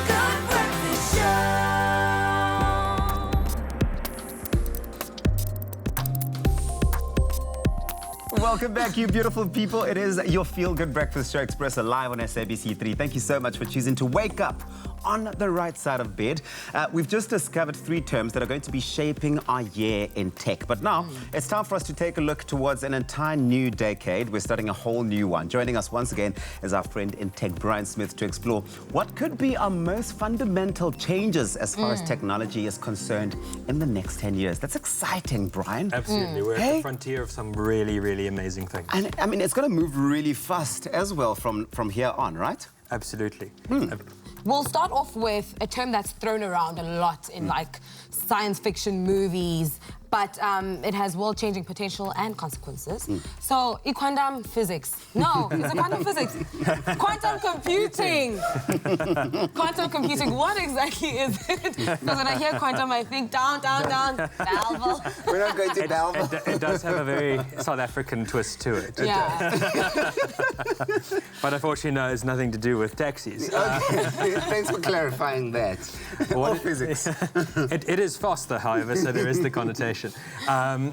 Good Breakfast Show. Welcome back, you beautiful people. It is your Feel Good Breakfast Show, Expresso, live on SABC3. Thank you so much for choosing to wake up on the right side of bed. We've just discovered 3 terms that are going to be shaping our year in tech. But now, it's time for us to take a look towards an entire new decade. We're starting a whole new one. Joining us once again is our friend in tech, Bryan Smith, to explore what could be our most fundamental changes as far as technology is concerned in the next 10 years. That's exciting, Bryan. Absolutely. We're at the frontier of some really, really amazing things. And I mean, it's going to move really fast as well from here on, right? Absolutely. We'll start off with a term that's thrown around a lot in like science fiction movies, but it has world-changing potential and consequences. So, quantum physics. No, is it quantum physics? Quantum computing. Quantum computing, what exactly is it? Because when I hear quantum, I think down, Belleville. We're not going to Belleville. It does have a very South African twist to it. Yeah. But unfortunately, no, it's nothing to do with taxis. Okay. Thanks for clarifying that. Or physics. It is faster, however, so there is the connotation.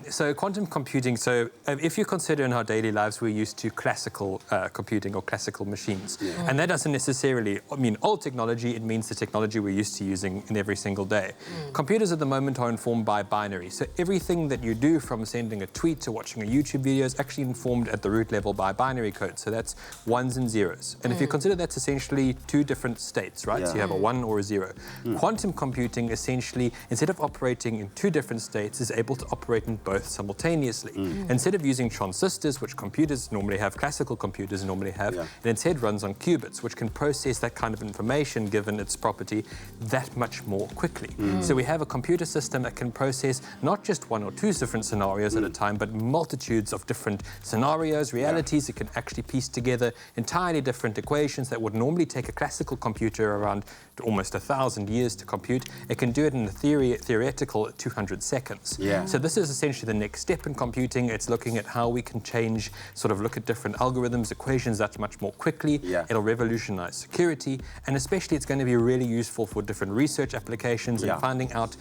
So quantum computing, if you consider in our daily lives we're used to classical computing or classical machines. And that doesn't necessarily mean old technology, it means the technology we're used to using in every single day. Computers at the moment are informed by binary. So everything that you do, from sending a tweet to watching a YouTube video, is actually informed at the root level by binary code. So that's ones and zeros. And if you consider that's essentially 2 different states, right? So you have a 1 or a 0. Quantum computing essentially, instead of operating in 2 different states, is able to operate in both simultaneously. Instead of using transistors, which computers normally have, classical computers normally have, it instead runs on qubits, which can process that kind of information, given its property, that much more quickly. So we have a computer system that can process not just 1 or 2 different scenarios at a time, but multitudes of different scenarios, realities. It can actually piece together entirely different equations that would normally take a classical computer around almost 1,000 years to compute. It can do it in a theoretical 200 seconds. So this is essentially the next step in computing. It's looking at how we can change, look at different algorithms, equations that much more quickly. It'll revolutionize security, and especially it's going to be really useful for different research applications and finding out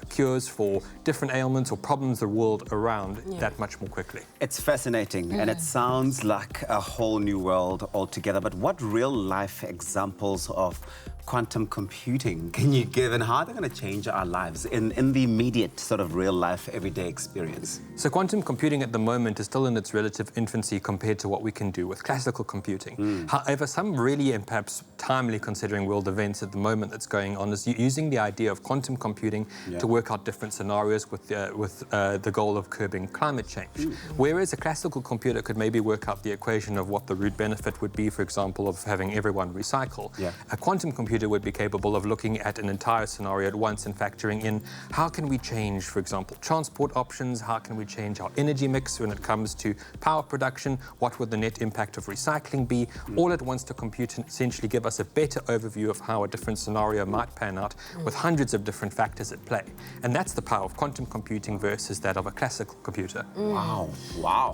cures for different ailments or problems the world around that much more quickly. It's fascinating, and it sounds like a whole new world altogether. But what real-life examples of quantum computing can you give, and how are they going to change our lives in the immediate real-life, everyday experience? So quantum computing at the moment is still in its relative infancy compared to what we can do with classical computing. However, some really, and perhaps timely considering world events at the moment that's going on, is using the idea of quantum computing to work out different scenarios with the goal of curbing climate change. Whereas a classical computer could maybe work out the equation of what the root benefit would be, for example, of having everyone recycle. A quantum computer would be capable of looking at an entire scenario at once and factoring in how can we change, for example, transport options, how can we change our energy mix when it comes to power production, what would the net impact of recycling be, all at once to compute and essentially give us a better overview of how a different scenario might pan out with hundreds of different factors at play. And that's the power of quantum computing versus that of a classical computer. Wow.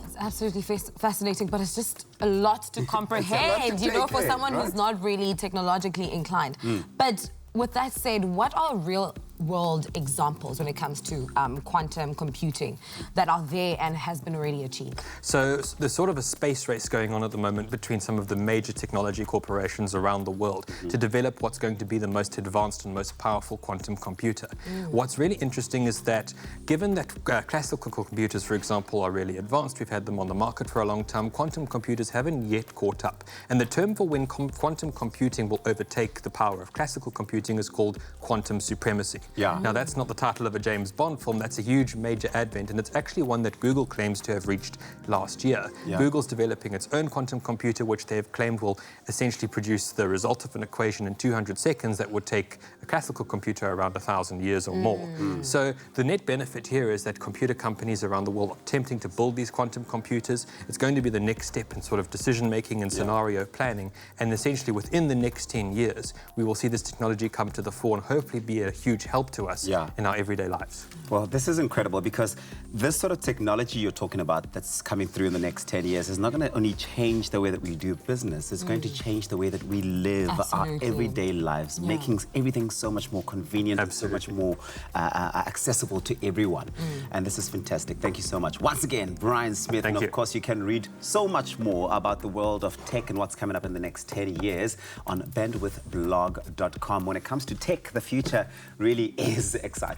It's absolutely fascinating, but it's just a lot to comprehend, for someone who's not really technologically inclined. But with that said, what are real-world examples when it comes to quantum computing that are there and has been already achieved? So there's sort of a space race going on at the moment between some of the major technology corporations around the world to develop what's going to be the most advanced and most powerful quantum computer. What's really interesting is that, given that classical computers, for example, are really advanced, we've had them on the market for a long time, quantum computers haven't yet caught up. And the term for when quantum computing will overtake the power of classical computing is called quantum supremacy. Now, that's not the title of a James Bond film, that's a huge major advent, and it's actually one that Google claims to have reached last year. Google's developing its own quantum computer, which they have claimed will essentially produce the result of an equation in 200 seconds that would take a classical computer around 1,000 years or more. So the net benefit here is that computer companies around the world are attempting to build these quantum computers. It's going to be the next step in decision-making and scenario planning, and essentially within the next 10 years, we will see this technology come to the fore and hopefully be a huge help help to us in our everyday lives. Well, this is incredible because this sort of technology you're talking about that's coming through in the next 10 years is not going to only change the way that we do business, it's going to change the way that we live our everyday lives, making everything so much more convenient and so much more accessible to everyone. And this is fantastic. Thank you so much. Once again, Bryan Smith. And of course, you can read so much more about the world of tech and what's coming up in the next 10 years on bandwidthblog.com. When it comes to tech, the future really is exciting.